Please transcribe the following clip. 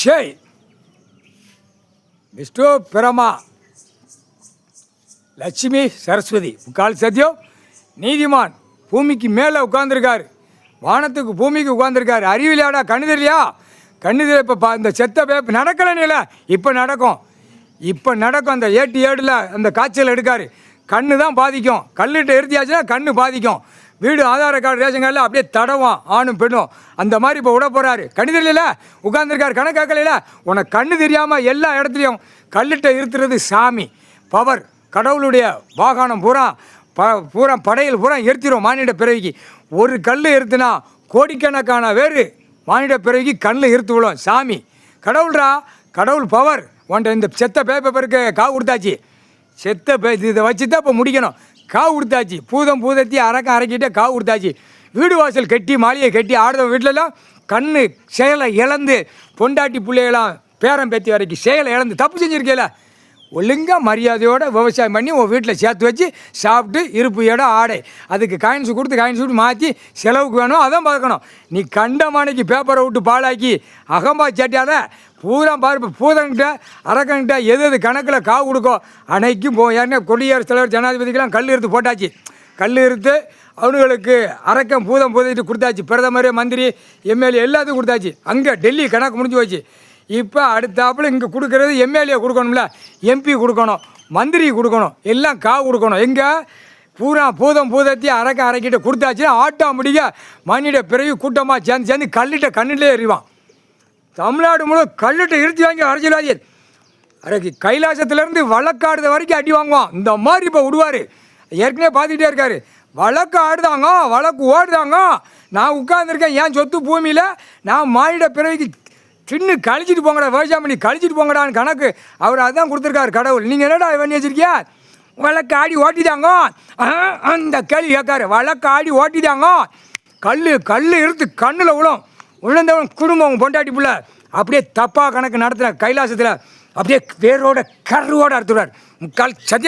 ஷேய் விஷ்ணு பிரமா லட்சுமி சரஸ்வதி முக்கால் சத்தியம் நீதிமான் பூமிக்கு மேலே உட்காந்துருக்காரு, வானத்துக்கு பூமிக்கு உட்காந்துருக்காரு. அறிவிலையாடா கண்ணு தெரியலையா? கண்ணு தெரியல. இப்போ இந்த செத்த பேப்ப நடக்கலன்னு இப்போ நடக்கும், இப்போ நடக்கும். அந்த ஏடில் அந்த காய்ச்சல் எடுக்காரு, கண்ணு தான் பாதிக்கும். கல்லிட்ட எடுத்தியாச்சுன்னா கண்ணு பாதிக்கும். வீடு ஆதார கார்டு ரேஷன் கார்டில் அப்படியே தடவும் ஆணும் பெண்ணும். அந்த மாதிரி இப்போ விட போகிறாரு. கண்ணு தெரியல உட்காந்துருக்காரு, கணக்காக்கலையில. உனக்கு கண்ணு தெரியாமல் எல்லா இடத்துலையும் கல்லிட்ட இருத்துறது சாமி பவர். கடவுளுடைய வாகனம் பூரா பூரா படையில் பூரா எரித்திரும் மானிட பிறவிக்கு. ஒரு கல் எரித்துனா கோடிக்கணக்கான வேறு மானிட பிறவிக்கு கண்ணில் இருத்து விடும் சாமி. கடவுள்ரா, கடவுள் பவர். உன்ட்ட இந்த செத்த பேப்பருக்கு காவு கொடுத்தாச்சு. இதை வச்சு தான் இப்போ முடிக்கணும். காவு கொடுத்தாச்சு, பூதத்தி அரைக்கிட்டே காவு கொடுத்தாச்சு. வீடு வாசல் கட்டி மாளிகை கட்டி ஆடுற வீட்டிலலாம் கண்ணு செயலை இழந்து பொண்டாட்டி பிள்ளைகளாம் பேரம் பேத்தி வரைக்கும் செயலை இழந்து தப்பு செஞ்சுருக்கேல. ஒழுங்காக மரியாதையோடு விவசாயம் பண்ணி உன் வீட்டில் சேர்த்து வச்சு சாப்பிட்டு இருப்பு இடம் ஆடை அதுக்கு காயின்ஸு கொடுத்து காயின்ஸ் விட்டு மாற்றி செலவுக்கு வேணும், அதான் பார்க்கணும். நீ கண்டமானைக்கு பேப்பரை விட்டு பாழாக்கி அகம்பா சேட்டியாத பூரா பாரு. பூதங்கிட்ட அரக்கங்கிட்ட எது கணக்கில் காவு கொடுக்கும் அன்னைக்கும் ஏன்னா குடியரசுத் தலைவர் ஜனாதிபதிக்கெல்லாம் கல் எடுத்து போட்டாச்சு. கல் எடுத்து அவனுங்களுக்கு அரக்கம் பூதத்திட்டு கொடுத்தாச்சு. பிரதமர் மந்திரி எம்எல்ஏ எல்லாத்துக்கும் கொடுத்தாச்சு. அங்கே டெல்லி கணக்கு முடிஞ்சு போச்சு. இப்போ அடுத்தாப்புல இங்கே கொடுக்குறது எம்எல்ஏ கொடுக்கணும்ல, எம்பி கொடுக்கணும், மந்திரி கொடுக்கணும், எல்லாம் காவு கொடுக்கணும். எங்கே பூரா பூதத்தி அரைக்கிட்ட கொடுத்தாச்சுன்னா ஆட்டோமேட்டிக்க மண்ணிட பிறகு கூட்டமாக சேர்ந்து கல்லிட்ட கண்ணிலே எறிவான். தமிழ்நாடு முழு கல்லிட்ட இருத்தி வாங்கி அரசியல்வாதி அரைக்கு கைலாசத்துலேருந்து வழக்காடுத வரைக்கும் அடி வாங்குவான். இந்த மாதிரி இப்போ விடுவார். ஏற்கனவே பார்த்துக்கிட்டே இருக்காரு. வழக்கு ஆடுதாங்க, வழக்கு ஓடுதாங்க, நான் உட்காந்துருக்கேன் என் சொத்து பூமியில், நான் மானிட பிறவிக்கு சின்ன கழிச்சிட்டு போங்கடா, விவசாயம் பண்ணி கழிச்சிட்டு போங்கடான்னு கணக்கு அவர் அதான் கொடுத்துருக்காரு கடவுள். நீங்கள் என்னடா பண்ணி வச்சிருக்கியா? வழக்கு ஆடி ஓட்டிட்டாங்க. அந்த கேள்வி கேட்காரு. வழக்கு ஆடி ஓட்டிட்டாங்க, கல் இழுத்து கண்ணில் விழுந்தவன் குடும்பம் பொண்டாட்டி பிள்ளை அப்படியே தப்பாக கணக்கு நடத்துகிற கைலாசத்தில் அப்படியே வேரோட கருவோடு அறுத்துடுவார். முக்கால் சத்தியம்.